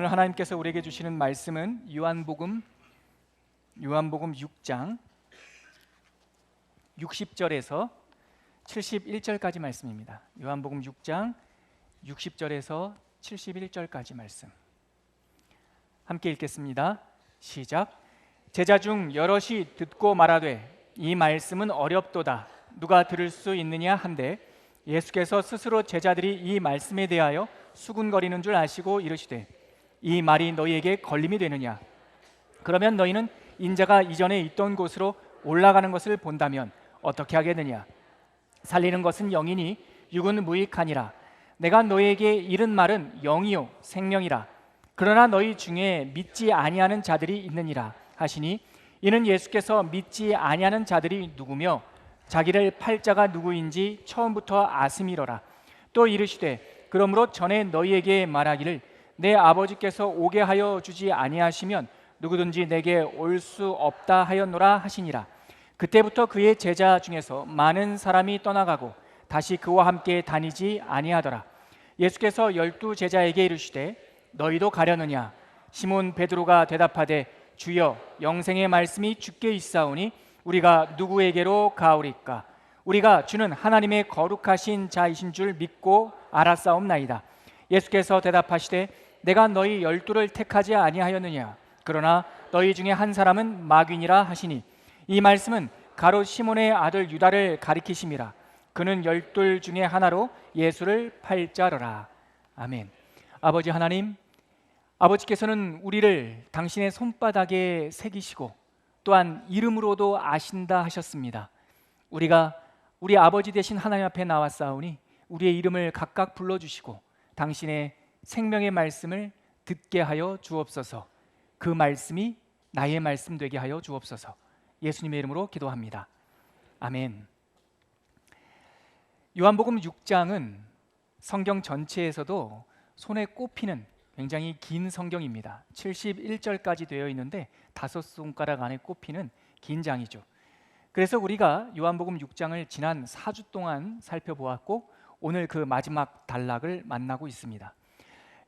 오늘 하나님께서 우리에게 주시는 말씀은 요한복음 6장 60절에서 71절까지 말씀입니다. 요한복음 6장 60절에서 71절까지 말씀 함께 읽겠습니다. 시작. 제자 중 여럿이 듣고 말하되 이 말씀은 어렵도다. 누가 들을 수 있느냐 한데 예수께서 스스로 제자들이 이 말씀에 대하여 수군거리는 줄 아시고 이르시되 이 말이 너희에게 걸림이 되느냐? 그러면 너희는 인자가 이전에 있던 곳으로 올라가는 것을 본다면 어떻게 하겠느냐? 살리는 것은 영이니 육은 무익하니라. 내가 너희에게 이른 말은 영이요 생명이라. 그러나 너희 중에 믿지 아니하는 자들이 있느니라 하시니 이는 예수께서 믿지 아니하는 자들이 누구며 자기를 팔 자가 누구인지 처음부터 아심이로라. 또 이르시되 그러므로 전에 너희에게 말하기를 내 아버지께서 오게 하여 주지 아니하시면 누구든지 내게 올 수 없다 하였노라 하시니라. 그때부터 그의 제자 중에서 많은 사람이 떠나가고 다시 그와 함께 다니지 아니하더라. 예수께서 12 제자에게 이르시되 너희도 가려느냐? 시몬 베드로가 대답하되 주여 영생의 말씀이 주께 있사오니 우리가 누구에게로 가오리까? 우리가 주는 하나님의 거룩하신 자이신 줄 믿고 알았사옵나이다. 예수께서 대답하시되 내가 너희 12를 택하지 아니하였느냐? 그러나 너희 중에 한 사람은 마귀니라 하시니 이 말씀은 가롯 시몬의 아들 유다를 가리키심이라. 그는 12 중에 하나로 예수를 팔 자더라. 아멘. 아버지 하나님, 아버지께서는 우리를 당신의 손바닥에 새기시고 또한 이름으로도 아신다 하셨습니다. 우리가 우리 아버지 되신 하나님 앞에 나왔사오니 우리의 이름을 각각 불러주시고 당신의 생명의 말씀을 듣게 하여 주옵소서. 그 말씀이 나의 말씀 되게 하여 주옵소서. 예수님의 이름으로 기도합니다. 아멘. 요한복음 6장은 성경 전체에서도 손에 꼽히는 굉장히 긴 성경입니다. 71절까지 되어 있는데 5손가락 안에 꼽히는 긴 장이죠. 그래서 우리가 요한복음 6장을 지난 4주 동안 살펴보았고 오늘 그 마지막 단락을 만나고 있습니다.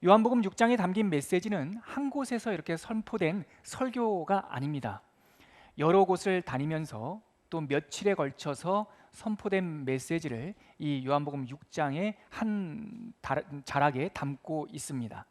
요한복음 6장에 담긴 메시지는 한 곳에서 이렇게 선포된 설교가 아닙니다. 여러 곳을 다니면서 또 며칠에 걸쳐서 선포된 메시지를 이 요한복음 6장의 한 자락에 담고 있습니다.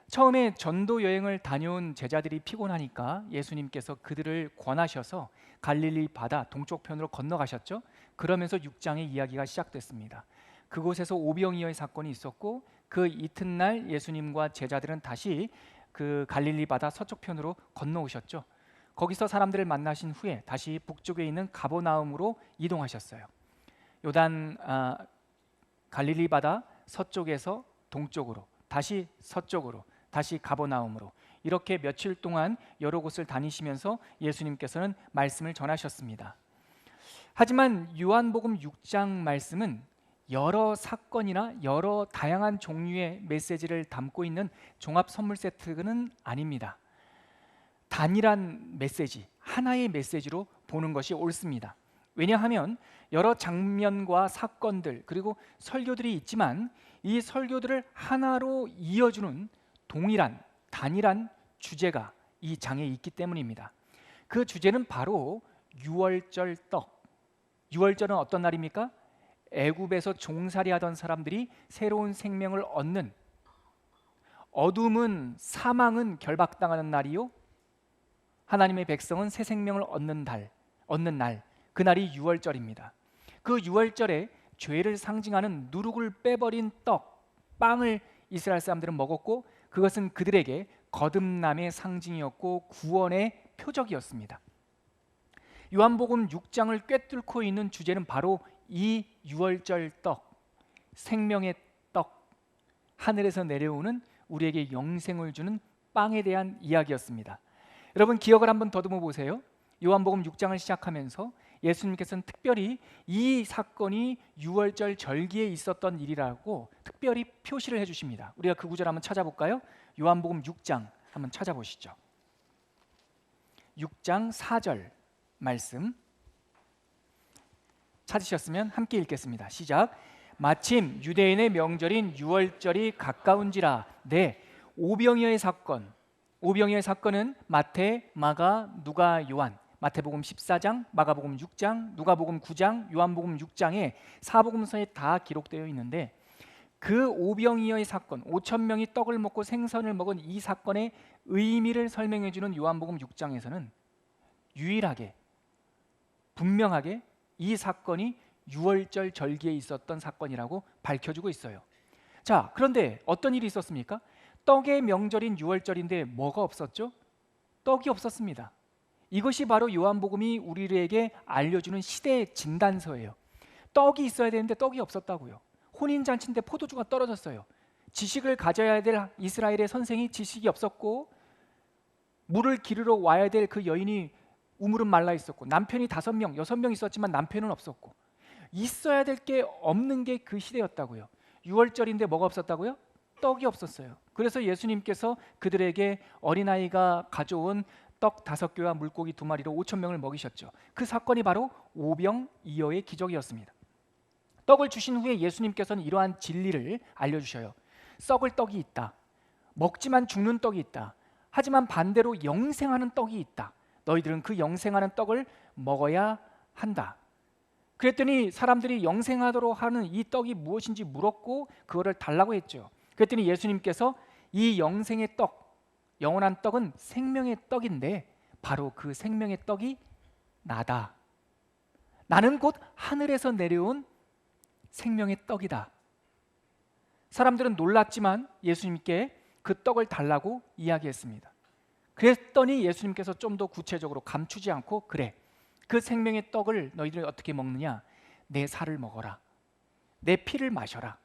처음에 전도 여행을 다녀온 제자들이 피곤하니까 예수님께서 그들을 권하셔서 갈릴리 바다 동쪽편으로 건너가셨죠. 그러면서 6장의 이야기가 시작됐습니다. 그곳에서 오병이어의 사건이 있었고 그 이튿날 예수님과 제자들은 다시 그 갈릴리 바다 서쪽편으로 건너오셨죠. 거기서 사람들을 만나신 후에 다시 북쪽에 있는 가버나움으로 이동하셨어요. 요단 갈릴리 바다 서쪽에서 동쪽으로 다시 서쪽으로 다시 가버나움으로 이렇게 며칠 동안 여러 곳을 다니시면서 예수님께서는 말씀을 전하셨습니다. 하지만 요한복음 6장 말씀은 여러 사건이나 여러 다양한 종류의 메시지를 담고 있는 종합 선물 세트는 아닙니다. 단일한 메시지, 하나의 메시지로 보는 것이 옳습니다. 왜냐하면 여러 장면과 사건들 그리고 설교들이 있지만 이 설교들을 하나로 이어주는 동일한 단일한 주제가 이 장에 있기 때문입니다. 그 주제는 바로 유월절 떡. 유월절은 어떤 날입니까? 애굽에서 종살이하던 사람들이 새로운 생명을 얻는, 어둠은 사망은 결박당하는 날이요 하나님의 백성은 새 생명을 얻는 날, 그날이 유월절입니다. 그 유월절에 죄를 상징하는 누룩을 빼버린 떡, 빵을 이스라엘 사람들은 먹었고 그것은 그들에게 거듭남의 상징이었고 구원의 표적이었습니다. 요한복음 6장을 꿰뚫고 있는 주제는 바로 이 유월절 떡, 생명의 떡, 하늘에서 내려오는 우리에게 영생을 주는 빵에 대한 이야기였습니다. 여러분 기억을 한번 더듬어 보세요. 요한복음 6장을 시작하면서 예수님께서는 특별히 이 사건이 유월절 절기에 있었던 일이라고 특별히 표시를 해주십니다. 우리가 그 구절 한번 찾아볼까요? 요한복음 6장 한번 찾아보시죠. 6장 4절 말씀 찾으셨으면 함께 읽겠습니다. 시작. 마침 유대인의 명절인 유월절이 가까운지라 오병이어의 사건, 오병이어의 사건은 마태, 마가, 누가, 요한, 마태복음 14장, 마가복음 6장, 누가복음 9장, 요한복음 6장에 사복음서에 다 기록되어 있는데 그 오병이어의 사건, 5천 명이 떡을 먹고 생선을 먹은 이 사건의 의미를 설명해 주는 요한복음 6장에서는 유일하게 분명하게 이 사건이 유월절 절기에 있었던 사건이라고 밝혀주고 있어요. 자, 그런데 어떤 일이 있었습니까? 떡의 명절인 유월절인데 뭐가 없었죠? 떡이 없었습니다. 이것이 바로 요한복음이 우리에게 알려주는 시대의 진단서예요. 떡이 있어야 되는데 떡이 없었다고요. 혼인잔치인데 포도주가 떨어졌어요. 지식을 가져야 될 이스라엘의 선생이 지식이 없었고, 물을 기르러 와야 될 그 여인이 우물은 말라 있었고, 남편이 5명, 6명 있었지만 남편은 없었고, 있어야 될 게 없는 게 그 시대였다고요. 유월절인데 뭐가 없었다고요? 떡이 없었어요. 그래서 예수님께서 그들에게 어린아이가 가져온 떡 5개와 물고기 2마리로 5천 명을 먹이셨죠. 그 사건이 바로 오병이어의 기적이었습니다. 떡을 주신 후에 예수님께서는 이러한 진리를 알려주셔요. 썩을 떡이 있다. 먹지만 죽는 떡이 있다. 하지만 반대로 영생하는 떡이 있다. 너희들은 그 영생하는 떡을 먹어야 한다. 그랬더니 사람들이 영생하도록 하는 이 떡이 무엇인지 물었고 그거를 달라고 했죠. 그랬더니 예수님께서 이 영생의 떡, 영원한 떡은 생명의 떡인데 바로 그 생명의 떡이 나다. 나는 곧 하늘에서 내려온 생명의 떡이다. 사람들은 놀랐지만 예수님께 그 떡을 달라고 이야기했습니다. 그랬더니 예수님께서 좀 더 구체적으로 감추지 않고 그래, 그 생명의 떡을 너희들이 어떻게 먹느냐? 내 살을 먹어라. 내 피를 마셔라.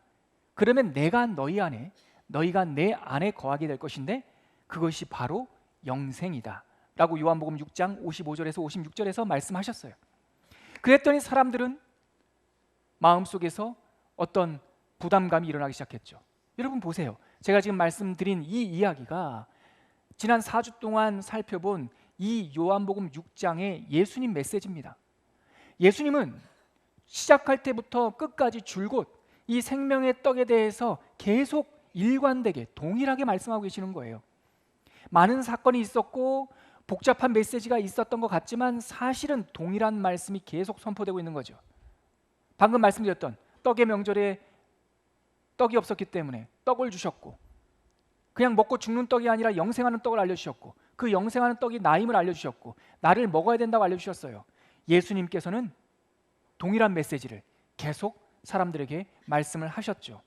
그러면 내가 너희 안에, 너희가 내 안에 거하게 될 것인데 그것이 바로 영생이다 라고 요한복음 6장 55절에서 56절에서 말씀하셨어요. 그랬더니 사람들은 마음속에서 어떤 부담감이 일어나기 시작했죠. 여러분 보세요. 제가 지금 말씀드린 이 이야기가 지난 4주 동안 살펴본 이 요한복음 6장의 예수님 메시지입니다. 예수님은 시작할 때부터 끝까지 줄곧 이 생명의 떡에 대해서 계속 일관되게 동일하게 말씀하고 계시는 거예요. 많은 사건이 있었고 복잡한 메시지가 있었던 것 같지만 사실은 동일한 말씀이 계속 선포되고 있는 거죠. 방금 말씀드렸던 떡의 명절에 떡이 없었기 때문에 떡을 주셨고, 그냥 먹고 죽는 떡이 아니라 영생하는 떡을 알려주셨고, 그 영생하는 떡이 나임을 알려주셨고, 나를 먹어야 된다고 알려주셨어요. 예수님께서는 동일한 메시지를 계속 사람들에게 말씀을 하셨죠.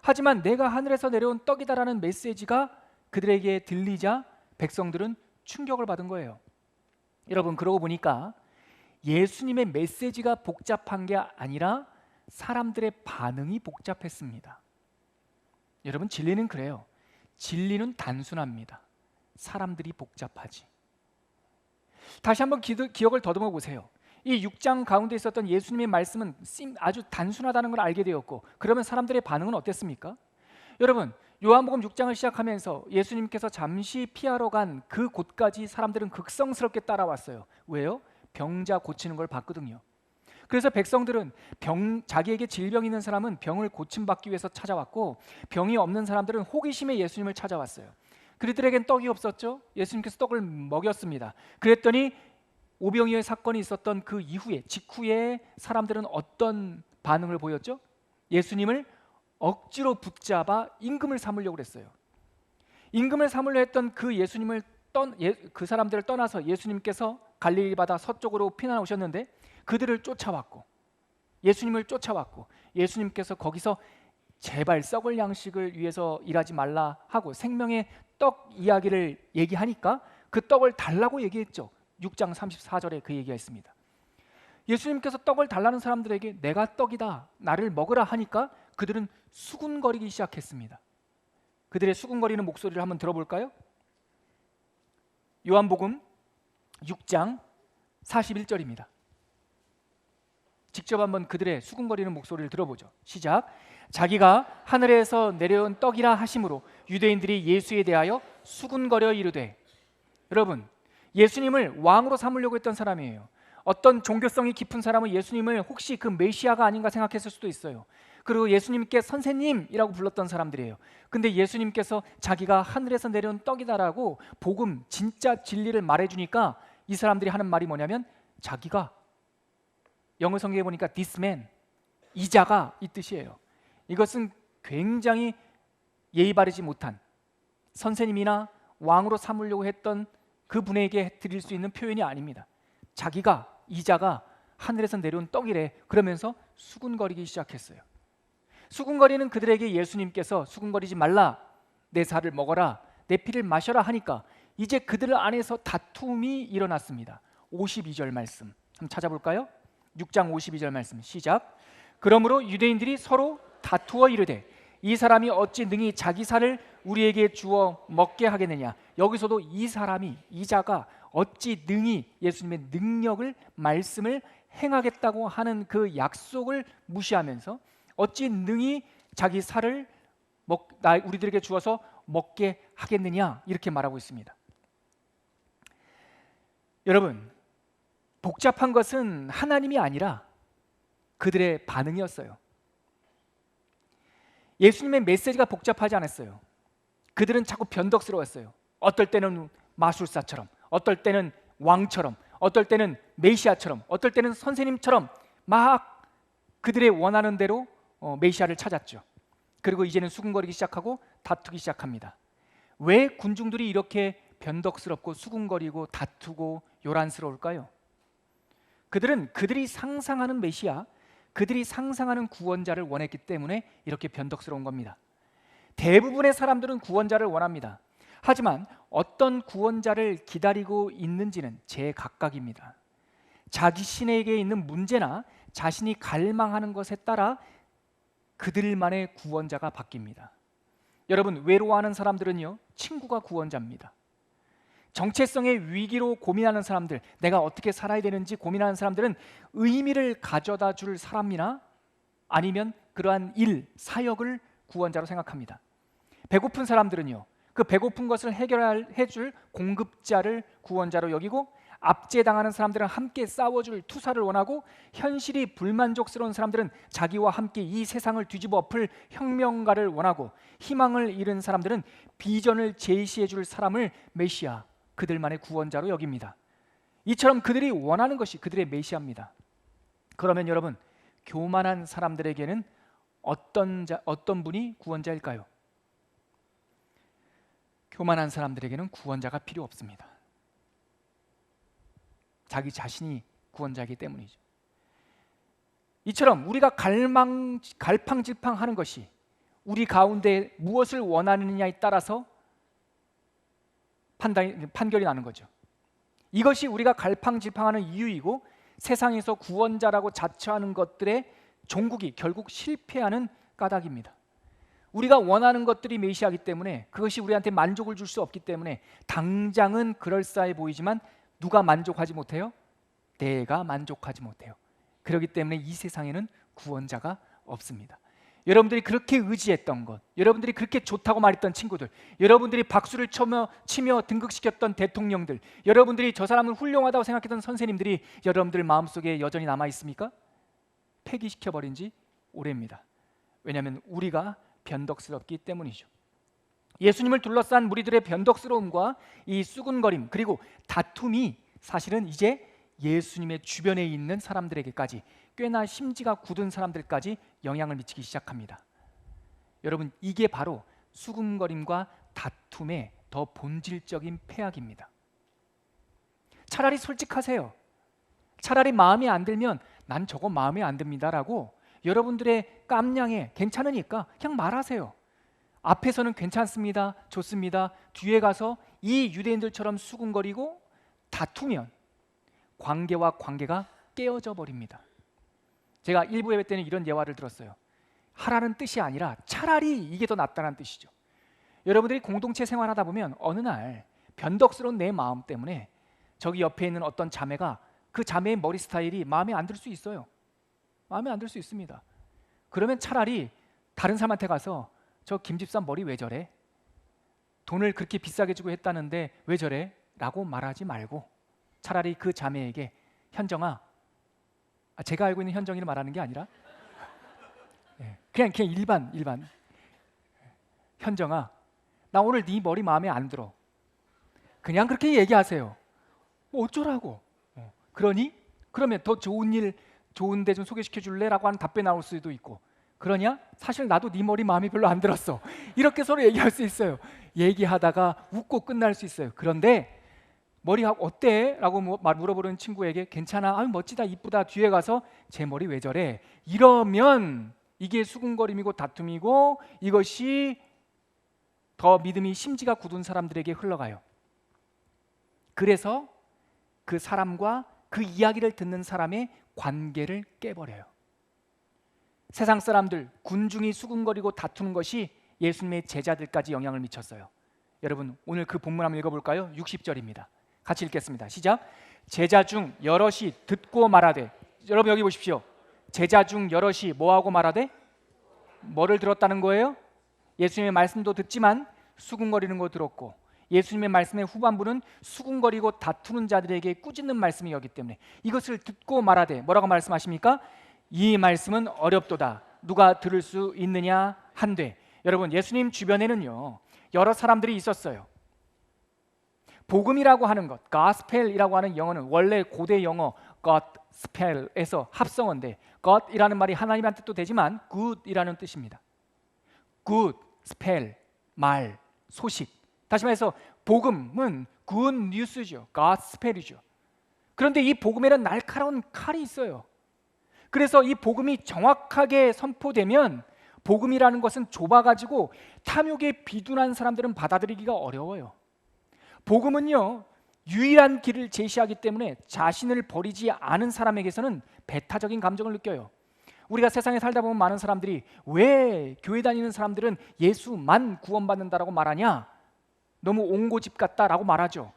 하지만 내가 하늘에서 내려온 떡이다라는 메시지가 그들에게 들리자 백성들은 충격을 받은 거예요. 여러분, 그러고 보니까 예수님의 메시지가 복잡한 게 아니라 사람들의 반응이 복잡했습니다. 여러분, 진리는 그래요. 진리는 단순합니다. 사람들이 복잡하지. 다시 한번 기억을 더듬어 보세요. 이 6장 가운데 있었던 예수님의 말씀은 아주 단순하다는 걸 알게 되었고, 그러면 사람들의 반응은 어땠습니까? 여러분, 요한복음 6장을 시작하면서 예수님께서 잠시 피하러 간 그 곳까지 사람들은 극성스럽게 따라왔어요. 왜요? 병자 고치는 걸 봤거든요. 그래서 백성들은 자기에게 질병이 있는 사람은 병을 고침받기 위해서 찾아왔고, 병이 없는 사람들은 호기심에 예수님을 찾아왔어요. 그들에겐 떡이 없었죠. 예수님께서 떡을 먹였습니다. 그랬더니 오병이어의 사건이 있었던 그 이후에, 직후에 사람들은 어떤 반응을 보였죠? 예수님을 억지로 붙잡아 임금을 삼으려고 했어요. 임금을 삼으려 했던 그 예수님을 그 사람들을 떠나서 예수님께서 갈릴리 바다 서쪽으로 피난오셨는데 그들을 쫓아왔고, 예수님을 쫓아왔고, 예수님께서 거기서 제발 썩을 양식을 위해서 일하지 말라 하고 생명의 떡 이야기를 얘기하니까 그 떡을 달라고 얘기했죠. 6장 34절에 그 얘기가 있습니다. 예수님께서 떡을 달라는 사람들에게 내가 떡이다, 나를 먹으라 하니까 그들은 수군거리기 시작했습니다. 그들의 수군거리는 목소리를 한번 들어볼까요? 요한복음 6장 41절입니다. 직접 한번 그들의 수군거리는 목소리를 들어보죠. 시작. 자기가 하늘에서 내려온 떡이라 하심으로 유대인들이 예수에 대하여 수군거려 이르되. 여러분, 예수님을 왕으로 삼으려고 했던 사람이에요. 어떤 종교성이 깊은 사람은 예수님을 혹시 그 메시아가 아닌가 생각했을 수도 있어요. 그리고 예수님께 선생님이라고 불렀던 사람들이에요. 근데 예수님께서 자기가 하늘에서 내려온 떡이다라고 복음, 진짜 진리를 말해주니까 이 사람들이 하는 말이 뭐냐면 자기가, 영어 성경에 보니까 this man, 이자가 이 뜻이에요. 이것은 굉장히 예의 바르지 못한, 선생님이나 왕으로 삼으려고 했던 그분에게 드릴 수 있는 표현이 아닙니다. 자기가, 이자가 하늘에서 내려온 떡이래. 그러면서 수군거리기 시작했어요. 수군거리는 그들에게 예수님께서 수군거리지 말라, 내 살을 먹어라, 내 피를 마셔라 하니까 이제 그들 안에서 다툼이 일어났습니다. 52절 말씀 한번 찾아볼까요? 6장 52절 말씀 시작. 그러므로 유대인들이 서로 다투어 이르되 이 사람이 어찌 능히 자기 살을 우리에게 주어 먹게 하겠느냐. 여기서도 이 사람이, 이자가 어찌 능히 예수님의 능력을, 말씀을 행하겠다고 하는 그 약속을 무시하면서 어찌 능히 자기 살을 우리들에게 주어서 먹게 하겠느냐 이렇게 말하고 있습니다. 여러분, 복잡한 것은 하나님이 아니라 그들의 반응이었어요. 예수님의 메시지가 복잡하지 않았어요. 그들은 자꾸 변덕스러웠어요. 어떨 때는 마술사처럼, 어떨 때는 왕처럼, 어떨 때는 메시아처럼, 어떨 때는 선생님처럼 막 그들의 원하는 대로 메시아를 찾았죠. 그리고 이제는 수군거리기 시작하고 다투기 시작합니다. 왜 군중들이 이렇게 변덕스럽고 수군거리고 다투고 요란스러울까요? 그들은 그들이 상상하는 메시아, 그들이 상상하는 구원자를 원했기 때문에 이렇게 변덕스러운 겁니다. 대부분의 사람들은 구원자를 원합니다. 하지만 어떤 구원자를 기다리고 있는지는 제각각입니다. 자신에게 있는 문제나 자신이 갈망하는 것에 따라 그들만의 구원자가 바뀝니다. 여러분, 외로워하는 사람들은요, 친구가 구원자입니다. 정체성의 위기로 고민하는 사람들, 내가 어떻게 살아야 되는지 고민하는 사람들은 의미를 가져다 줄 사람이나 아니면 그러한 일, 사역을 구원자로 생각합니다. 배고픈 사람들은요, 그 배고픈 것을 해줄 공급자를 구원자로 여기고, 압제당하는 사람들은 함께 싸워줄 투사를 원하고, 현실이 불만족스러운 사람들은 자기와 함께 이 세상을 뒤집어 엎을 혁명가를 원하고, 희망을 잃은 사람들은 비전을 제시해줄 사람을 메시아, 그들만의 구원자로 여깁니다. 이처럼 그들이 원하는 것이 그들의 메시아입니다. 그러면 여러분, 교만한 사람들에게는 어떤 분이 구원자일까요? 교만한 사람들에게는 구원자가 필요 없습니다. 자기 자신이 구원자이기 때문이죠. 이처럼 우리가 갈팡질팡하는 것이 우리 가운데 무엇을 원하느냐에 따라서 판결이 나는 거죠. 이것이 우리가 갈팡질팡하는 이유이고, 세상에서 구원자라고 자처하는 것들의 종국이 결국 실패하는 까닭입니다. 우리가 원하는 것들이 메시아이기 때문에, 그것이 우리한테 만족을 줄 수 없기 때문에 당장은 그럴싸해 보이지만 누가 만족하지 못해요? 내가 만족하지 못해요. 그렇기 때문에 이 세상에는 구원자가 없습니다. 여러분들이 그렇게 의지했던 것, 여러분들이 그렇게 좋다고 말했던 친구들, 여러분들이 박수를 치며 등극시켰던 대통령들, 여러분들이 저 사람은 훌륭하다고 생각했던 선생님들이 여러분들 마음속에 여전히 남아있습니까? 폐기시켜버린 지 오래입니다. 왜냐하면 우리가 변덕스럽기 때문이죠. 예수님을 둘러싼 무리들의 변덕스러움과 이 수군거림, 그리고 다툼이 사실은 이제 예수님의 주변에 있는 사람들에게까지, 꽤나 심지가 굳은 사람들까지 영향을 미치기 시작합니다. 여러분, 이게 바로 수군거림과 다툼의 더 본질적인 폐악입니다. 차라리 솔직하세요. 차라리 마음에 안 들면 난 저거 마음에 안 듭니다라고 여러분들의 깜냥에 괜찮으니까 그냥 말하세요. 앞에서는 괜찮습니다, 좋습니다. 뒤에 가서 이 유대인들처럼 수군거리고 다투면 관계와 관계가 깨어져 버립니다. 제가 일부 예배 때는 이런 예화를 들었어요. 하라는 뜻이 아니라 차라리 이게 더 낫다는 뜻이죠. 여러분들이 공동체 생활하다 보면 어느 날 변덕스러운 내 마음 때문에 저기 옆에 있는 어떤 자매가, 그 자매의 머리 스타일이 마음에 안 들 수 있어요. 마음에 안 들 수 있습니다. 그러면 차라리 다른 사람한테 가서 저 김집사 머리 왜 저래? 돈을 그렇게 비싸게 주고 했다는데 왜 저래? 라고 말하지 말고 차라리 그 자매에게, 현정아, 제가 알고 있는 현정이를 말하는 게 아니라 그냥 일반. 현정아, 나 오늘 네 머리 마음에 안 들어. 그냥 그렇게 얘기하세요. 뭐 어쩌라고? 그러니? 그러면 더 좋은 데 좀 소개시켜 줄래라고 하는 답변이 나올 수도 있고, 그러냐? 사실 나도 네 머리 마음에 별로 안 들었어. 이렇게 서로 얘기할 수 있어요. 얘기하다가 웃고 끝날 수 있어요. 그런데 머리 어때? 라고 물어보는 친구에게 괜찮아, 아유 멋지다, 이쁘다, 뒤에 가서 제 머리 왜 저래? 이러면 이게 수군거림이고 다툼이고, 이것이 더 믿음이 심지가 굳은 사람들에게 흘러가요. 그래서 그 사람과 그 이야기를 듣는 사람의 관계를 깨버려요. 세상 사람들, 군중이 수군거리고 다투는 것이 예수님의 제자들까지 영향을 미쳤어요. 여러분, 오늘 그 본문 한번 읽어볼까요? 60절입니다. 같이 읽겠습니다. 시작. 제자 중 여럿이 듣고 말하되, 여러분 여기 보십시오. 제자 중 여럿이 뭐하고 말하되? 뭐를 들었다는 거예요? 예수님의 말씀도 듣지만 수군거리는 거 들었고, 예수님의 말씀의 후반부는 수군거리고 다투는 자들에게 꾸짖는 말씀이었기 때문에 이것을 듣고 말하되 뭐라고 말씀하십니까? 이 말씀은 어렵도다, 누가 들을 수 있느냐 한되. 여러분, 예수님 주변에는요 여러 사람들이 있었어요. 복음이라고 하는 것, gospel이라고 하는 영어는 원래 고대 영어 gospel에서 합성어인데, God이라는 말이 하나님의 뜻도 되지만 good이라는 뜻입니다. good, spell, 말, 소식. 다시 말해서 복음은 good news죠. gospel이죠. 그런데 이 복음에는 날카로운 칼이 있어요. 그래서 이 복음이 정확하게 선포되면, 복음이라는 것은 좁아가지고 탐욕에 비둔한 사람들은 받아들이기가 어려워요. 복음은요 유일한 길을 제시하기 때문에 자신을 버리지 않은 사람에게서는 배타적인 감정을 느껴요. 우리가 세상에 살다 보면 많은 사람들이 왜 교회 다니는 사람들은 예수만 구원받는다라고 말하냐, 너무 옹고집 같다라고 말하죠.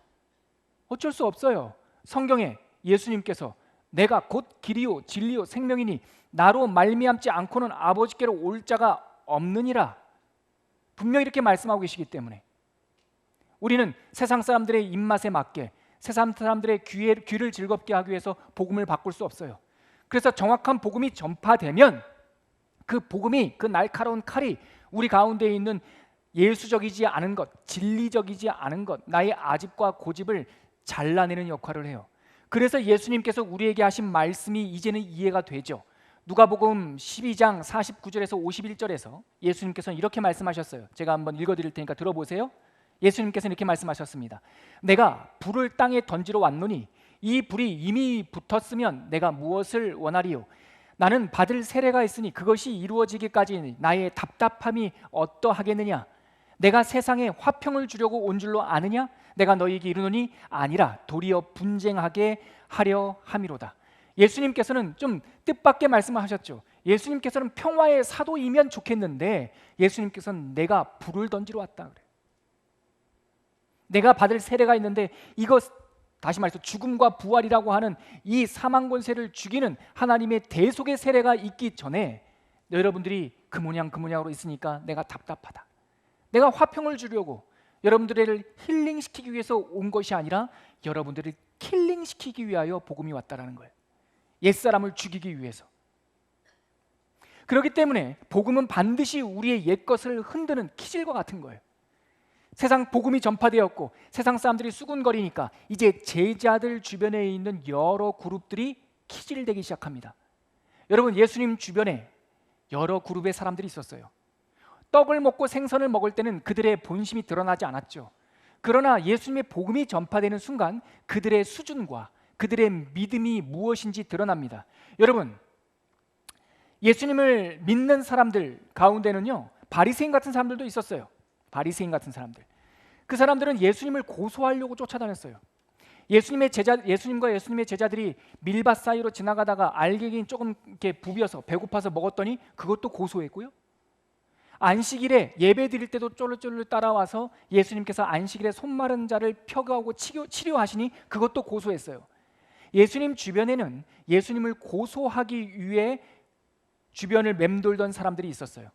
어쩔 수 없어요. 성경에 예수님께서 내가 곧 길이요 진리요 생명이니 나로 말미암지 않고는 아버지께로 올 자가 없느니라, 분명히 이렇게 말씀하고 계시기 때문에 우리는 세상 사람들의 입맛에 맞게, 세상 사람들의 귀를 즐겁게 하기 위해서 복음을 바꿀 수 없어요. 그래서 정확한 복음이 전파되면 그 복음이, 그 날카로운 칼이 우리 가운데 있는 예수적이지 않은 것, 진리적이지 않은 것, 나의 아집과 고집을 잘라내는 역할을 해요. 그래서 예수님께서 우리에게 하신 말씀이 이제는 이해가 되죠. 누가복음 12장 49절에서 51절에서 예수님께서는 이렇게 말씀하셨어요. 제가 한번 읽어드릴 테니까 들어보세요. 예수님께서는 이렇게 말씀하셨습니다. 내가 불을 땅에 던지러 왔노니 이 불이 이미 붙었으면 내가 무엇을 원하리요? 나는 받을 세례가 있으니 그것이 이루어지기까지 나의 답답함이 어떠하겠느냐? 내가 세상에 화평을 주려고 온 줄로 아느냐? 내가 너희에게 이르노니 아니라 도리어 분쟁하게 하려 함이로다. 예수님께서는 좀 뜻밖의 말씀을 하셨죠. 예수님께서는 평화의 사도이면 좋겠는데 예수님께서는 내가 불을 던지러 왔다 그래요. 내가 받을 세례가 있는데, 이것 다시 말해서 죽음과 부활이라고 하는 이 사망 권세를 죽이는 하나님의 대속의 세례가 있기 전에 여러분들이 그 모양으로 있으니까 내가 답답하다. 내가 화평을 주려고 여러분들을 힐링시키기 위해서 온 것이 아니라 여러분들을 킬링시키기 위하여 복음이 왔다라는 거예요. 옛사람을 죽이기 위해서. 그렇기 때문에 복음은 반드시 우리의 옛것을 흔드는 키질과 같은 거예요. 세상 복음이 전파되었고 세상 사람들이 수군거리니까 이제 제자들 주변에 있는 여러 그룹들이 키질되기 시작합니다. 여러분, 예수님 주변에 여러 그룹의 사람들이 있었어요. 떡을 먹고 생선을 먹을 때는 그들의 본심이 드러나지 않았죠. 그러나 예수님의 복음이 전파되는 순간 그들의 수준과 그들의 믿음이 무엇인지 드러납니다. 여러분, 예수님을 믿는 사람들 가운데는요 바리새인 같은 사람들도 있었어요. 바리새인 같은 사람들. 그 사람들은 예수님을 고소하려고 쫓아다녔어요. 예수님과 예수님의 제자들이 밀밭 사이로 지나가다가 알갱이 조금 이렇게 부벼서 배고파서 먹었더니 그것도 고소했고요. 안식일에 예배 드릴 때도 쫄르쫄르 따라와서 예수님께서 안식일에 손 마른 자를 펴가고 치료하시니 그것도 고소했어요. 예수님 주변에는 예수님을 고소하기 위해 주변을 맴돌던 사람들이 있었어요.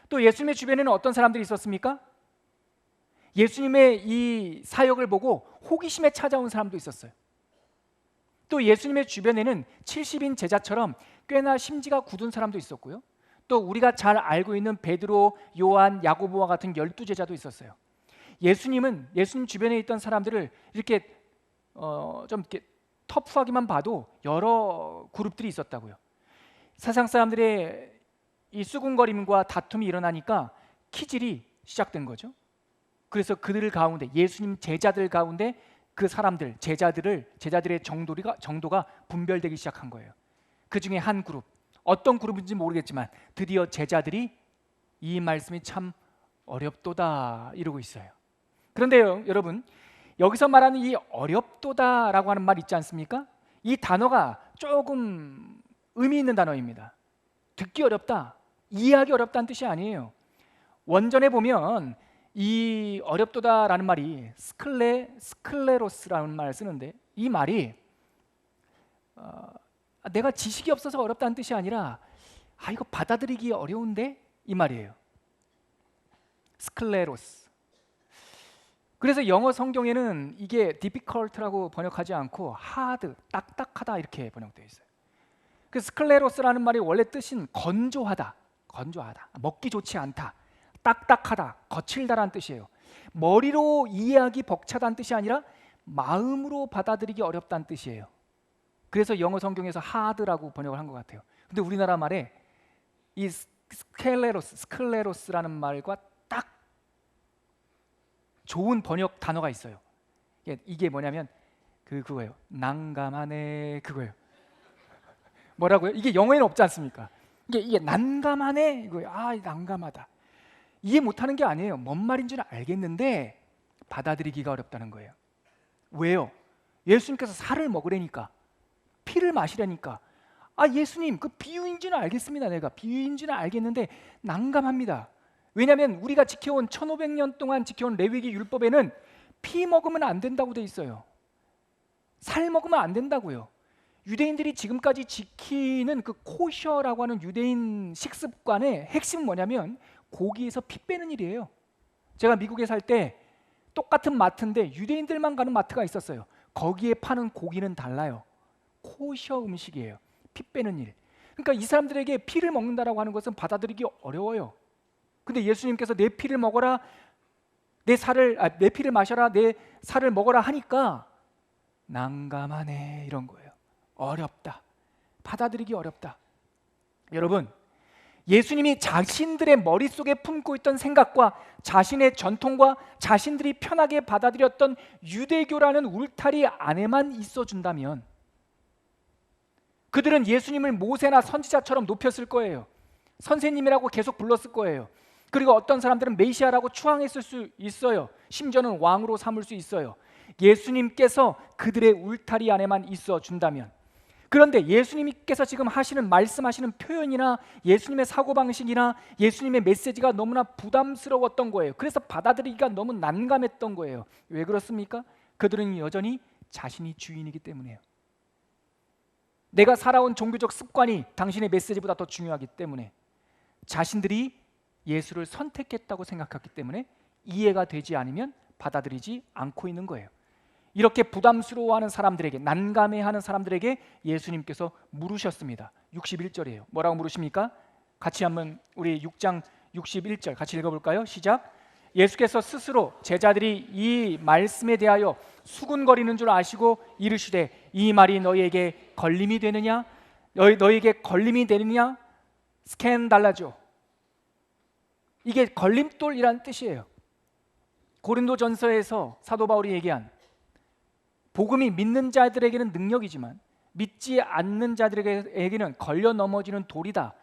또 예수님의 주변에는 어떤 사람들이 있었습니까? 예수님의 이 사역을 보고 호기심에 찾아온 사람도 있었어요. 또 예수님의 주변에는 70인 제자처럼 꽤나 심지가 굳은 사람도 있었고요. 또 우리가 잘 알고 있는 베드로, 요한, 야고보와 같은 12제자도 있었어요. 예수님 주변에 있던 사람들을 이렇게 좀 이렇게 터프하기만 봐도 여러 그룹들이 있었다고요. 세상 사람들의 이 수군거림과 다툼이 일어나니까 키질이 시작된 거죠. 그래서 그들 가운데, 예수님 제자들 가운데 그 사람들, 제자들의 정도가 분별되기 시작한 거예요. 그 중에 한 그룹, 어떤 그룹인지 모르겠지만 드디어 제자들이 이 말씀이 참 어렵도다 이러고 있어요. 그런데요, 여러분, 여기서 말하는 이 어렵도다라고 하는 말 있지 않습니까? 이 단어가 조금 의미 있는 단어입니다. 듣기 어렵다, 이해하기 어렵다는 뜻이 아니에요. 원전에 보면 이 어렵도다라는 말이 스클레로스라는 말을 쓰는데, 이 말이 내가 지식이 없어서 어렵다는 뜻이 아니라 이거 받아들이기 어려운데 이 말이에요. 스클레로스. 그래서 영어 성경에는 이게 difficult라고 번역하지 않고 hard, 딱딱하다 이렇게 번역되어 있어요. 그 스클레로스라는 말이 원래 뜻은 건조하다, 먹기 좋지 않다, 딱딱하다, 거칠다라는 뜻이에요. 머리로 이해하기 벅차다는 뜻이 아니라 마음으로 받아들이기 어렵다는 뜻이에요. 그래서 영어 성경에서 hard라고 번역을 한 것 같아요. 근데 우리나라 말에 이 스클레로스라는 말과 딱 좋은 번역 단어가 있어요. 이게 뭐냐면 그거예요. 난감하네, 그거예요. 뭐라고요? 이게 영어에는 없지 않습니까? 이게 난감하네, 이거예요. 난감하다. 이해 못하는 게 아니에요. 뭔 말인지는 알겠는데 받아들이기가 어렵다는 거예요. 왜요? 예수님께서 살을 먹으라니까, 피를 마시라니까. 예수님, 그 비유인지는 알겠습니다. 내가 비유인지는 알겠는데 난감합니다. 왜냐하면 우리가 지켜온 1500년 동안 지켜온 레위기 율법에는 피 먹으면 안 된다고 돼 있어요. 살 먹으면 안 된다고요. 유대인들이 지금까지 지키는 그 코셔라고 하는 유대인 식습관의 핵심은 뭐냐면 고기에서 피 빼는 일이에요. 제가 미국에 살 때 똑같은 마트인데 유대인들만 가는 마트가 있었어요. 거기에 파는 고기는 달라요. 코셔 음식이에요. 피 빼는 일. 그러니까 이 사람들에게 피를 먹는다라고 하는 것은 받아들이기 어려워요. 근데 예수님께서 내 피를 먹어라, 내 피를 마셔라, 내 살을 먹어라 하니까 난감하네 이런 거예요. 어렵다, 받아들이기 어렵다. 여러분, 예수님이 자신들의 머릿속에 품고 있던 생각과 자신의 전통과 자신들이 편하게 받아들였던 유대교라는 울타리 안에만 있어준다면 그들은 예수님을 모세나 선지자처럼 높였을 거예요. 선생님이라고 계속 불렀을 거예요. 그리고 어떤 사람들은 메시아라고 추앙했을 수 있어요. 심지어는 왕으로 삼을 수 있어요. 예수님께서 그들의 울타리 안에만 있어준다면. 그런데 예수님께서 지금 말씀하시는 표현이나 예수님의 사고방식이나 예수님의 메시지가 너무나 부담스러웠던 거예요. 그래서 받아들이기가 너무 난감했던 거예요. 왜 그렇습니까? 그들은 여전히 자신이 주인이기 때문에요. 내가 살아온 종교적 습관이 당신의 메시지보다 더 중요하기 때문에, 자신들이 예수를 선택했다고 생각했기 때문에 이해가 되지 않으면 받아들이지 않고 있는 거예요. 이렇게 부담스러워하는 사람들에게, 난감해하는 사람들에게 예수님께서 물으셨습니다. 61절이에요. 뭐라고 물으십니까? 같이 한번 우리 6장 61절 같이 읽어볼까요? 시작. 예수께서 스스로 제자들이 이 말씀에 대하여 수군거리는 줄 아시고 이르시되 이 말이 너희에게 걸림이 되느냐? 너희에게 걸림이 되느냐? 스캔달라죠. 이게 걸림돌이라는 뜻이에요. 고린도전서에서 사도 바울이 얘기한 복음이 믿는 자들에게는 능력이지만 믿지 않는 자들에게는 걸려 넘어지는 돌이다.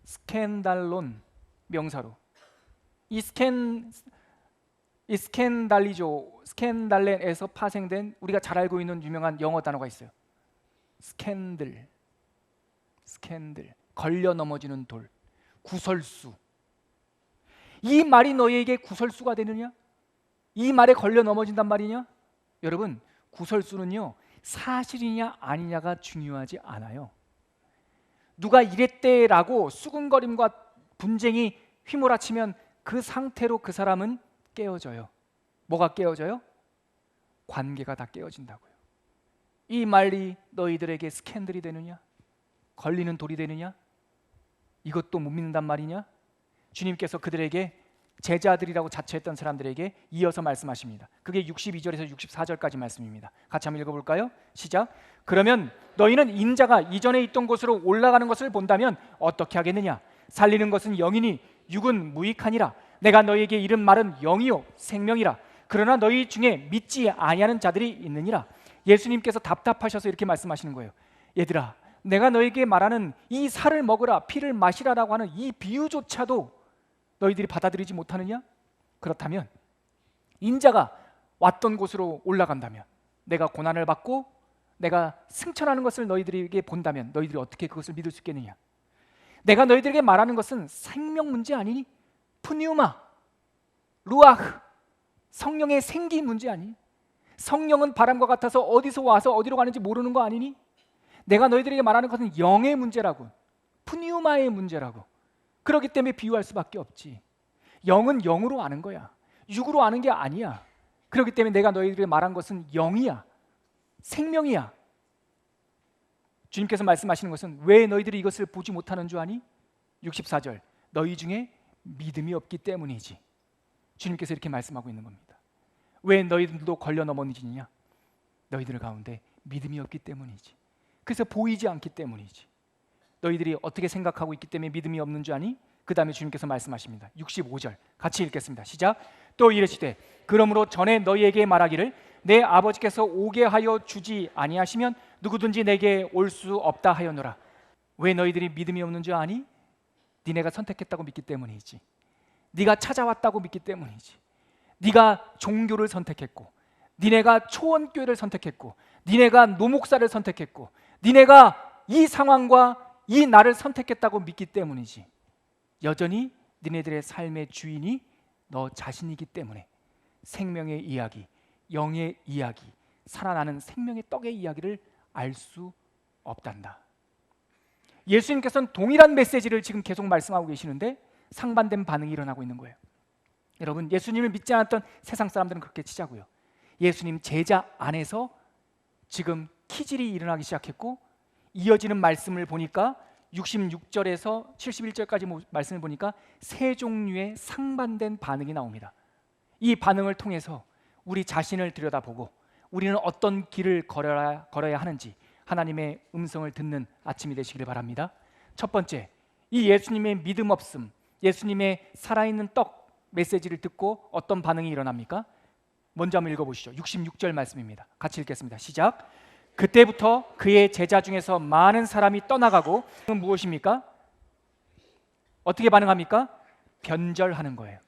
스캔달론 명사로. 이 스캔달렌에서 파생된 우리가 잘 알고 있는 유명한 영어 단어가 있어요. 스캔들, 걸려 넘어지는 돌, 구설수. 이 말이 너희에게 구설수가 되느냐? 이 말에 걸려 넘어진단 말이냐? 여러분, 구설수는요, 사실이냐 아니냐가 중요하지 않아요. 누가 이랬대라고 수군거림과 분쟁이 휘몰아치면 그 상태로 그 사람은 깨어져요. 뭐가 깨어져요? 관계가 다 깨어진다고요. 이 말이 너희들에게 스캔들이 되느냐? 걸리는 돌이 되느냐? 이것도 못 믿는단 말이냐? 주님께서 그들에게 제자들이라고 자처했던 사람들에게 이어서 말씀하십니다. 그게 62절에서 64절까지 말씀입니다. 같이 한번 읽어볼까요? 시작. 그러면 너희는 인자가 이전에 있던 곳으로 올라가는 것을 본다면 어떻게 하겠느냐? 살리는 것은 영이니 육은 무익하니라. 내가 너희에게 이른 말은 영이요 생명이라. 그러나 너희 중에 믿지 아니하는 자들이 있느니라. 예수님께서 답답하셔서 이렇게 말씀하시는 거예요. 얘들아, 내가 너에게 말하는 이 살을 먹으라 피를 마시라라고 하는 이 비유조차도 너희들이 받아들이지 못하느냐? 그렇다면 인자가 왔던 곳으로 올라간다면, 내가 고난을 받고 내가 승천하는 것을 너희들에게 본다면 너희들이 어떻게 그것을 믿을 수 있겠느냐? 내가 너희들에게 말하는 것은 생명 문제 아니니? 푸뉴마, 루아흐, 성령의 생기 문제 아니니? 성령은 바람과 같아서 어디서 와서 어디로 가는지 모르는 거 아니니? 내가 너희들에게 말하는 것은 영의 문제라고, 푸뉴마의 문제라고. 그렇기 때문에 비유할 수밖에 없지. 영은 영으로 아는 거야. 육으로 아는 게 아니야. 그렇기 때문에 내가 너희들에게 말한 것은 영이야, 생명이야. 주님께서 말씀하시는 것은 왜 너희들이 이것을 보지 못하는 줄 아니? 64절, 너희 중에 믿음이 없기 때문이지. 주님께서 이렇게 말씀하고 있는 겁니다. 왜 너희들도 걸려 넘어지느냐? 너희들 가운데 믿음이 없기 때문이지. 그래서 보이지 않기 때문이지. 너희들이 어떻게 생각하고 있기 때문에 믿음이 없는 줄 아니? 그 다음에 주님께서 말씀하십니다. 65절 같이 읽겠습니다. 시작. 또 이르시되 그러므로 전에 너희에게 말하기를 내 아버지께서 오게 하여 주지 아니하시면 누구든지 내게 올 수 없다 하였노라. 왜 너희들이 믿음이 없는 줄 아니? 니네가 선택했다고 믿기 때문이지. 네가 찾아왔다고 믿기 때문이지. 네가 종교를 선택했고, 니네가 초원교회를 선택했고, 니네가 노목사를 선택했고, 니네가 이 상황과 이 나를 선택했다고 믿기 때문이지. 여전히 니네들의 삶의 주인이 너 자신이기 때문에 생명의 이야기, 영의 이야기, 살아나는 생명의 떡의 이야기를 알 수 없단다. 예수님께서는 동일한 메시지를 지금 계속 말씀하고 계시는데 상반된 반응이 일어나고 있는 거예요. 여러분, 예수님을 믿지 않았던 세상 사람들은 그렇게 치자고요. 예수님 제자 안에서 지금 키질이 일어나기 시작했고, 이어지는 말씀을 보니까 66절에서 71절까지 말씀을 보니까 세 종류의 상반된 반응이 나옵니다. 이 반응을 통해서 우리 자신을 들여다보고 우리는 어떤 길을 걸어야 하는지 하나님의 음성을 듣는 아침이 되시기를 바랍니다. 첫 번째, 이 예수님의 믿음 없음, 예수님의 살아있는 떡 메시지를 듣고 어떤 반응이 일어납니까? 먼저 한번 읽어보시죠. 66절 말씀입니다. 같이 읽겠습니다. 시작. 그때부터 그의 제자 중에서 많은 사람이 떠나가고, 무엇입니까? 어떻게 반응합니까? 변절하는 거예요.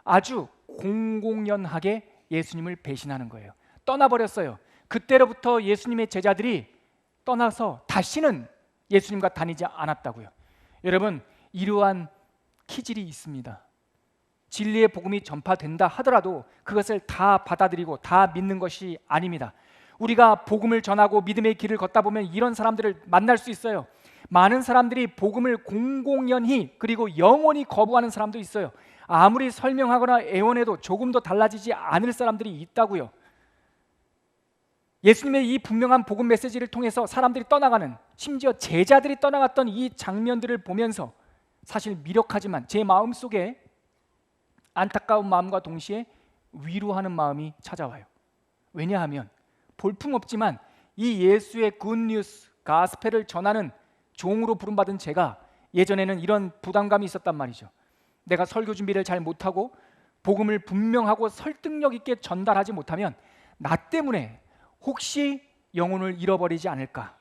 아주 공공연하게 예수님을 배신하는 거예요. 떠나버렸어요. 그때로부터 예수님의 제자들이 떠나서 다시는 예수님과 다니지 않았다고요. 여러분, 이러한 키질이 있습니다. 진리의 복음이 전파된다 하더라도 그것을 다 받아들이고 다 믿는 것이 아닙니다. 우리가 복음을 전하고 믿음의 길을 걷다 보면 이런 사람들을 만날 수 있어요. 많은 사람들이 복음을 공공연히 그리고 영원히 거부하는 사람도 있어요. 아무리 설명하거나 애원해도 조금도 달라지지 않을 사람들이 있다고요. 예수님의 이 분명한 복음 메시지를 통해서 사람들이 떠나가는, 심지어 제자들이 떠나갔던 이 장면들을 보면서 사실 미력하지만 제 마음속에 안타까운 마음과 동시에 위로하는 마음이 찾아와요. 왜냐하면 볼품없지만 이 예수의 굿뉴스, 가스펠을 전하는 종으로 부름받은 제가 예전에는 이런 부담감이 있었단 말이죠. 내가 설교 준비를 잘 못하고 복음을 분명하고 설득력 있게 전달하지 못하면 나 때문에 혹시 영혼을 잃어버리지 않을까,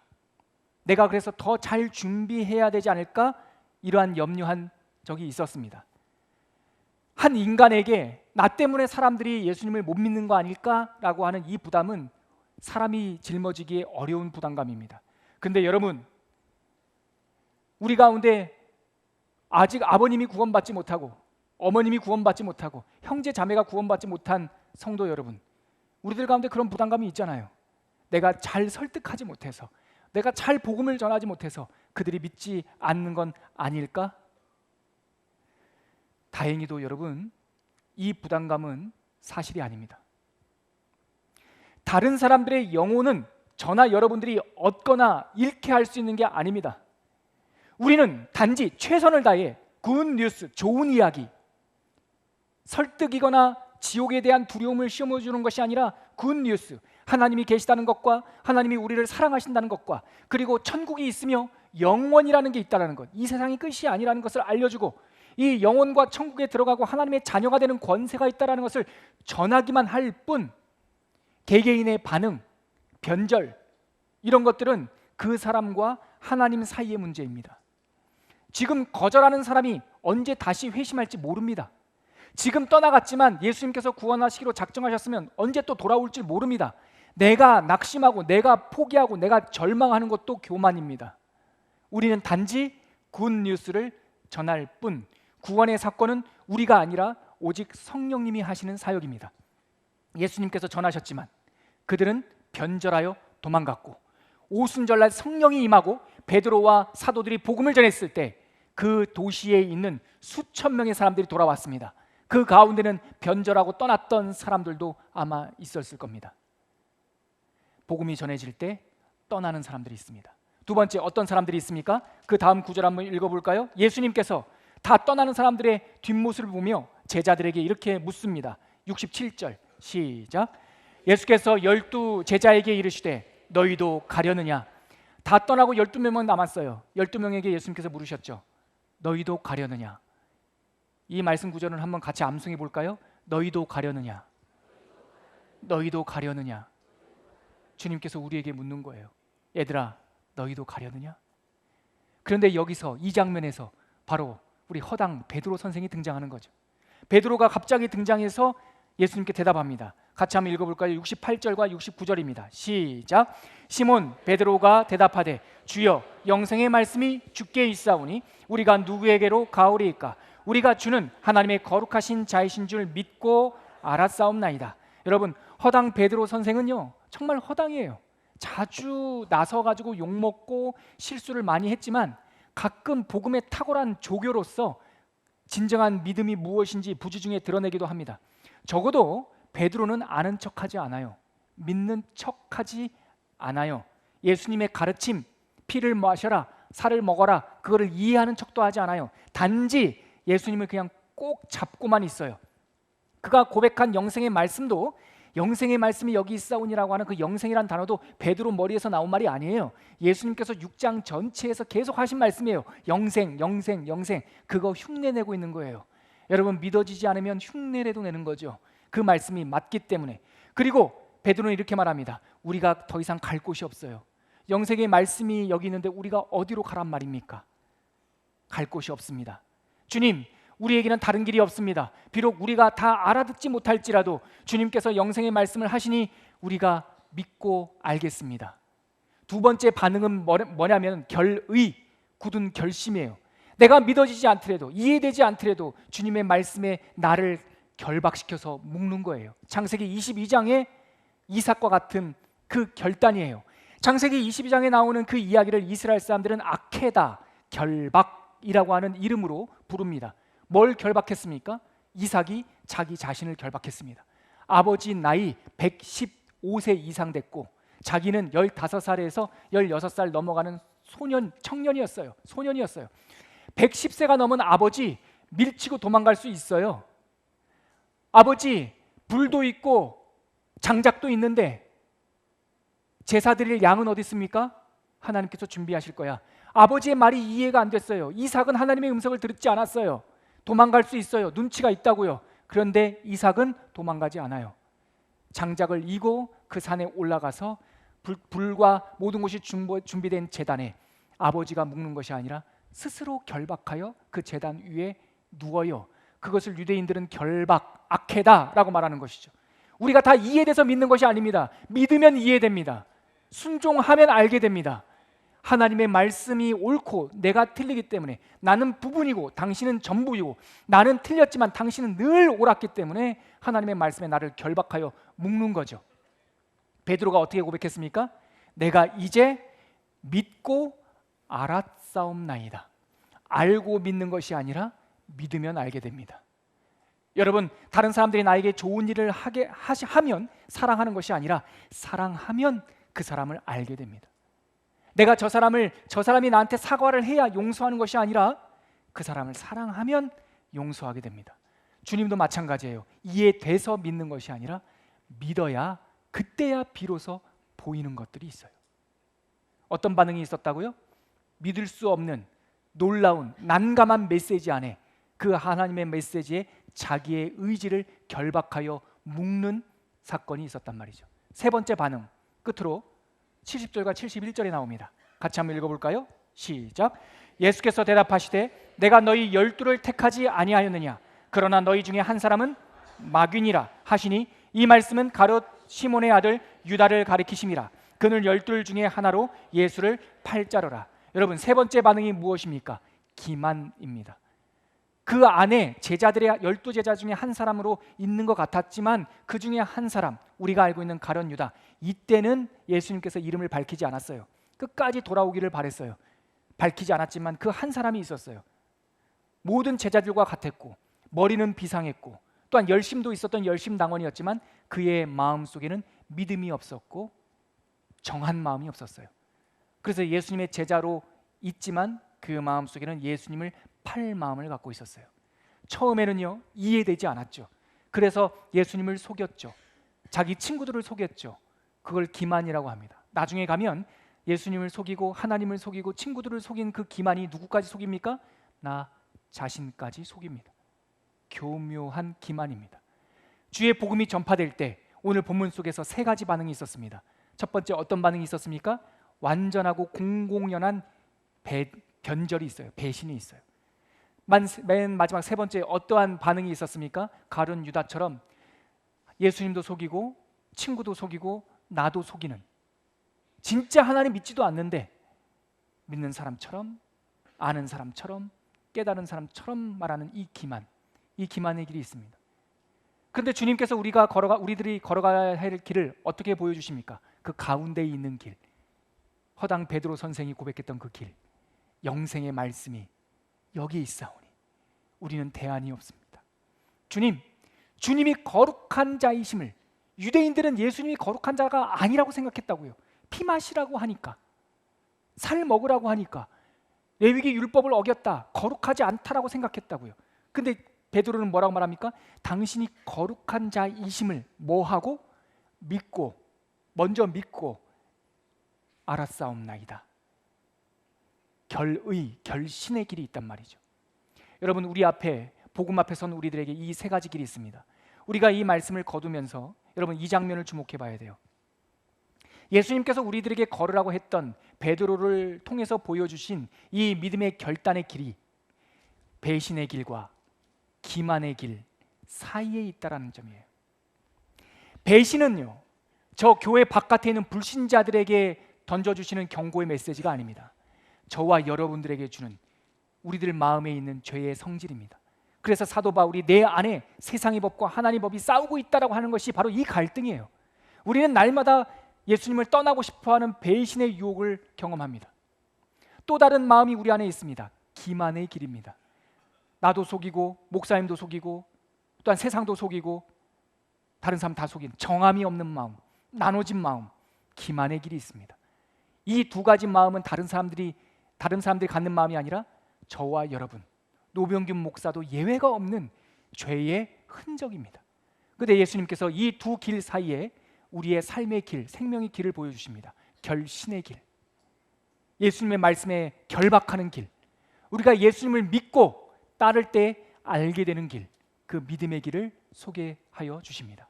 내가 그래서 더 잘 준비해야 되지 않을까, 이러한 염려한 적이 있었습니다. 한 인간에게 나 때문에 사람들이 예수님을 못 믿는 거 아닐까라고 하는 이 부담은 사람이 짊어지기에 어려운 부담감입니다. 근데 여러분, 우리 가운데 아직 아버님이 구원받지 못하고 어머님이 구원받지 못하고 형제 자매가 구원받지 못한 성도 여러분, 우리들 가운데 그런 부담감이 있잖아요. 내가 잘 설득하지 못해서, 내가 잘 복음을 전하지 못해서 그들이 믿지 않는 건 아닐까? 다행히도 여러분, 이 부담감은 사실이 아닙니다. 다른 사람들의 영혼은 저나 여러분들이 얻거나 잃게 할 수 있는 게 아닙니다. 우리는 단지 최선을 다해 굿뉴스, 좋은 이야기, 설득이거나 지옥에 대한 두려움을 심어주는 것이 아니라 굿뉴스, 하나님이 계시다는 것과 하나님이 우리를 사랑하신다는 것과 그리고 천국이 있으며 영원이라는 게 있다는 것, 이 세상이 끝이 아니라는 것을 알려주고 이 영혼과 천국에 들어가고 하나님의 자녀가 되는 권세가 있다는 것을 전하기만 할 뿐, 개개인의 반응, 변절, 이런 것들은 그 사람과 하나님 사이의 문제입니다. 지금 거절하는 사람이 언제 다시 회심할지 모릅니다. 지금 떠나갔지만 예수님께서 구원하시기로 작정하셨으면 언제 또 돌아올지 모릅니다. 내가 낙심하고 내가 포기하고 내가 절망하는 것도 교만입니다. 우리는 단지 굿뉴스를 전할 뿐, 구원의 사건은 우리가 아니라 오직 성령님이 하시는 사역입니다. 예수님께서 전하셨지만 그들은 변절하여 도망갔고, 오순절날 성령이 임하고 베드로와 사도들이 복음을 전했을 때 그 도시에 있는 수천 명의 사람들이 돌아왔습니다. 그 가운데는 변절하고 떠났던 사람들도 아마 있었을 겁니다. 복음이 전해질 때 떠나는 사람들이 있습니다. 두 번째, 어떤 사람들이 있습니까? 그 다음 구절 한번 읽어볼까요? 예수님께서 다 떠나는 사람들의 뒷모습을 보며 제자들에게 이렇게 묻습니다. 67절 시작. 예수께서 12 제자에게 이르시되 너희도 가려느냐? 다 떠나고 12명만 남았어요. 12명에게 예수님께서 물으셨죠. 너희도 가려느냐? 이 말씀 구절은 한번 같이 암송해 볼까요? 너희도 가려느냐? 너희도 가려느냐? 주님께서 우리에게 묻는 거예요. 얘들아, 너희도 가려느냐? 그런데 여기서 이 장면에서 바로 우리 허당 베드로 선생이 등장하는 거죠. 베드로가 갑자기 등장해서 예수님께 대답합니다. 같이 한번 읽어볼까요? 68절과 69절입니다. 시작. 시몬 베드로가 대답하되 주여, 영생의 말씀이 주께 있사오니 우리가 누구에게로 가오리이까? 우리가 주는 하나님의 거룩하신 자이신 줄 믿고 알았사옵나이다. 여러분, 허당 베드로 선생은요 정말 허당이에요. 자주 나서가지고 욕먹고 실수를 많이 했지만 가끔 복음에 탁월한 조교로서 진정한 믿음이 무엇인지 부지중에 드러내기도 합니다. 적어도 베드로는 아는 척하지 않아요. 믿는 척하지 않아요. 예수님의 가르침, 피를 마셔라, 살을 먹어라, 그거를 이해하는 척도 하지 않아요. 단지 예수님을 그냥 꼭 잡고만 있어요. 그가 고백한 영생의 말씀도, 영생의 말씀이 여기 있사오니라고 하는 그 영생이란 단어도 베드로 머리에서 나온 말이 아니에요. 예수님께서 6장 전체에서 계속 하신 말씀이에요. 영생, 영생, 영생. 그거 흉내내고 있는 거예요. 여러분, 믿어지지 않으면 흉내라도 내는 거죠. 그 말씀이 맞기 때문에. 그리고 베드로는 이렇게 말합니다. 우리가 더 이상 갈 곳이 없어요. 영생의 말씀이 여기 있는데 우리가 어디로 가란 말입니까? 갈 곳이 없습니다. 주님, 우리에게는 다른 길이 없습니다. 비록 우리가 다 알아듣지 못할지라도 주님께서 영생의 말씀을 하시니 우리가 믿고 알겠습니다. 두 번째 반응은 뭐냐면 결의, 굳은 결심이에요. 내가 믿어지지 않더라도, 이해되지 않더라도 주님의 말씀에 나를 결박시켜서 묶는 거예요. 창세기 22장의 이삭과 같은 그 결단이에요. 창세기 22장에 나오는 그 이야기를 이스라엘 사람들은 아케다, 결박이라고 하는 이름으로 부릅니다. 뭘 결박했습니까? 이삭이 자기 자신을 결박했습니다. 아버지 나이 115세 이상 됐고 자기는 15살에서 16살 넘어가는 청년이었어요. 소년이었어요. 110세가 넘은 아버지 밀치고 도망갈 수 있어요. 아버지 불도 있고 장작도 있는데 제사 드릴 양은 어디 있습니까? 하나님께서 준비하실 거야. 아버지의 말이 이해가 안 됐어요. 이삭은 하나님의 음성을 듣지 않았어요. 도망갈 수 있어요. 눈치가 있다고요. 그런데 이삭은 도망가지 않아요. 장작을 이고 그 산에 올라가서 불과 모든 것이 준비된 제단에 아버지가 묵는 것이 아니라 스스로 결박하여 그 제단 위에 누워요. 그것을 유대인들은 결박, 아케다라고 말하는 것이죠. 우리가 다 이해돼서 믿는 것이 아닙니다. 믿으면 이해됩니다. 순종하면 알게 됩니다. 하나님의 말씀이 옳고 내가 틀리기 때문에 나는 부분이고 당신은 전부이고 나는 틀렸지만 당신은 늘 옳았기 때문에 하나님의 말씀에 나를 결박하여 묶는 거죠. 베드로가 어떻게 고백했습니까? 내가 이제 믿고 알았사옵나이다. 알고 믿는 것이 아니라 믿으면 알게 됩니다. 여러분, 다른 사람들이 나에게 좋은 일을 하면 사랑하는 것이 아니라 사랑하면 그 사람을 알게 됩니다. 내가 저 사람이 나한테 사과를 해야 용서하는 것이 아니라 그 사람을 사랑하면 용서하게 됩니다. 주님도 마찬가지예요. 이해돼서 믿는 것이 아니라 믿어야, 그때야 비로소 보이는 것들이 있어요. 어떤 반응이 있었다고요? 믿을 수 없는 놀라운 난감한 메시지 안에 그 하나님의 메시지에 자기의 의지를 결박하여 묶는 사건이 있었단 말이죠. 세 번째 반응, 끝으로 70절과 71절에 나옵니다. 같이 한번 읽어볼까요? 시작. 예수께서 대답하시되 내가 너희 12를 택하지 아니하였느냐? 그러나 너희 중에 한 사람은 마귀니라 하시니, 이 말씀은 가룟 시몬의 아들 유다를 가리키심이라. 그는 12 중에 하나로 예수를 팔자로라. 여러분, 세 번째 반응이 무엇입니까? 기만입니다. 그 안에 제자들의 12제자 중에 한 사람으로 있는 것 같았지만 그 중에 한 사람, 우리가 알고 있는 가룟 유다, 이때는 예수님께서 이름을 밝히지 않았어요. 끝까지 돌아오기를 바랬어요. 밝히지 않았지만 그 한 사람이 있었어요. 모든 제자들과 같았고 머리는 비상했고 또한 열심도 있었던 열심당원이었지만 그의 마음속에는 믿음이 없었고 정한 마음이 없었어요. 그래서 예수님의 제자로 있지만 그 마음속에는 예수님을 팔 마음을 갖고 있었어요. 처음에는요, 이해되지 않았죠. 그래서 예수님을 속였죠. 자기 친구들을 속였죠. 그걸 기만이라고 합니다. 나중에 가면 예수님을 속이고 하나님을 속이고 친구들을 속인 그 기만이 누구까지 속입니까? 나 자신까지 속입니다. 교묘한 기만입니다. 주의 복음이 전파될 때 오늘 본문 속에서 세 가지 반응이 있었습니다. 첫 번째, 어떤 반응이 있었습니까? 완전하고 공공연한 변절이 있어요. 배신이 있어요. 맨 마지막 세 번째, 어떠한 반응이 있었습니까? 가룟 유다처럼 예수님도 속이고 친구도 속이고 나도 속이는, 진짜 하나님 믿지도 않는데 믿는 사람처럼, 아는 사람처럼, 깨달은 사람처럼 말하는 이 기만의 길이 있습니다. 그런데 주님께서 우리들이 걸어가야 할 길을 어떻게 보여주십니까? 그 가운데에 있는 길, 허당 베드로 선생이 고백했던 그 길, 영생의 말씀이 여기에 있사오니 우리는 대안이 없습니다. 주님이 거룩한 자이심을, 유대인들은 예수님이 거룩한 자가 아니라고 생각했다고요. 피 마시라고 하니까, 살 먹으라고 하니까, 레위기 율법을 어겼다, 거룩하지 않다라고 생각했다고요. 근데 베드로는 뭐라고 말합니까? 당신이 거룩한 자이심을 뭐하고? 먼저 믿고 알았사옵나이다. 결신의 길이 있단 말이죠. 여러분, 우리 앞에, 복음 앞에 선 우리들에게 이 세 가지 길이 있습니다. 우리가 이 말씀을 거두면서 여러분, 이 장면을 주목해 봐야 돼요. 예수님께서 우리들에게 걸으라고 했던, 베드로를 통해서 보여주신 이 믿음의 결단의 길이 배신의 길과 기만의 길 사이에 있다라는 점이에요. 배신은요, 저 교회 바깥에 있는 불신자들에게 던져주시는 경고의 메시지가 아닙니다. 저와 여러분들에게 주는, 우리들 마음에 있는 죄의 성질입니다. 그래서 사도 바울이 내 안에 세상의 법과 하나님의 법이 싸우고 있다라고 하는 것이 바로 이 갈등이에요. 우리는 날마다 예수님을 떠나고 싶어하는 배신의 유혹을 경험합니다. 또 다른 마음이 우리 안에 있습니다. 기만의 길입니다. 나도 속이고 목사님도 속이고 또한 세상도 속이고 다른 사람 다 속인 정함이 없는 마음, 나눠진 마음, 기만의 길이 있습니다. 이 두 가지 마음은 다른 사람들이 갖는 마음이 아니라 저와 여러분, 노병균 목사도 예외가 없는 죄의 흔적입니다. 그런데 예수님께서 이 두 길 사이에 우리의 삶의 길, 생명의 길을 보여주십니다. 결신의 길, 예수님의 말씀에 결박하는 길, 우리가 예수님을 믿고 따를 때 알게 되는 길, 그 믿음의 길을 소개하여 주십니다.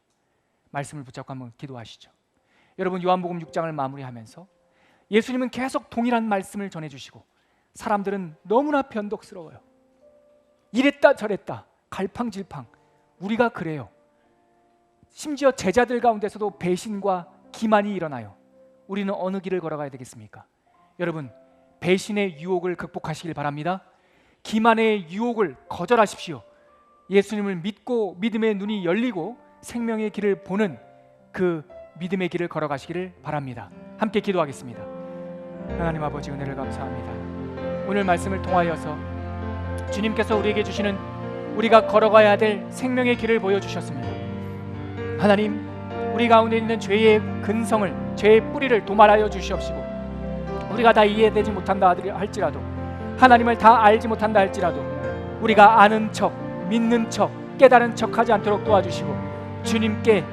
말씀을 붙잡고 한번 기도하시죠. 여러분, 요한복음 6장을 마무리하면서 예수님은 계속 동일한 말씀을 전해주시고 사람들은 너무나 변덕스러워요. 이랬다 저랬다, 갈팡질팡. 우리가 그래요. 심지어 제자들 가운데서도 배신과 기만이 일어나요. 우리는 어느 길을 걸어가야 되겠습니까? 여러분, 배신의 유혹을 극복하시길 바랍니다. 기만의 유혹을 거절하십시오. 예수님을 믿고 믿음의 눈이 열리고 생명의 길을 보는 그 믿음의 길을 걸어가시기를 바랍니다. 함께 기도하겠습니다. 하나님 아버지, 은혜를 감사합니다. 오늘 말씀을 통하여서 주님께서 우리에게 주시는, 우리가 걸어가야 될 생명의 길을 보여주셨습니다. 하나님, 우리 가운데 있는 죄의 근성을, 죄의 뿌리를 도말하여 주시옵시고 우리가 다 이해되지 못한다 할지라도, 하나님을 다 알지 못한다 할지라도 우리가 아는 척, 믿는 척, 깨달은 척하지 않도록 도와주시고 주님께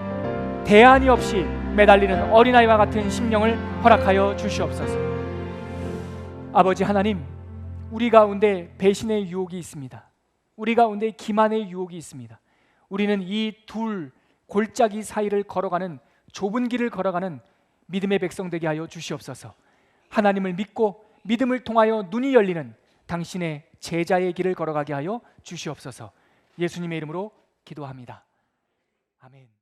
대안이 없이 매달리는 어린아이와 같은 심령을 허락하여 주시옵소서. 아버지 하나님, 우리 가운데 배신의 유혹이 있습니다. 우리 가운데 기만의 유혹이 있습니다. 우리는 이 둘 골짜기 사이를 걸어가는, 좁은 길을 걸어가는 믿음의 백성 되게 하여 주시옵소서. 하나님을 믿고 믿음을 통하여 눈이 열리는 당신의 제자의 길을 걸어가게 하여 주시옵소서. 예수님의 이름으로 기도합니다. 아멘.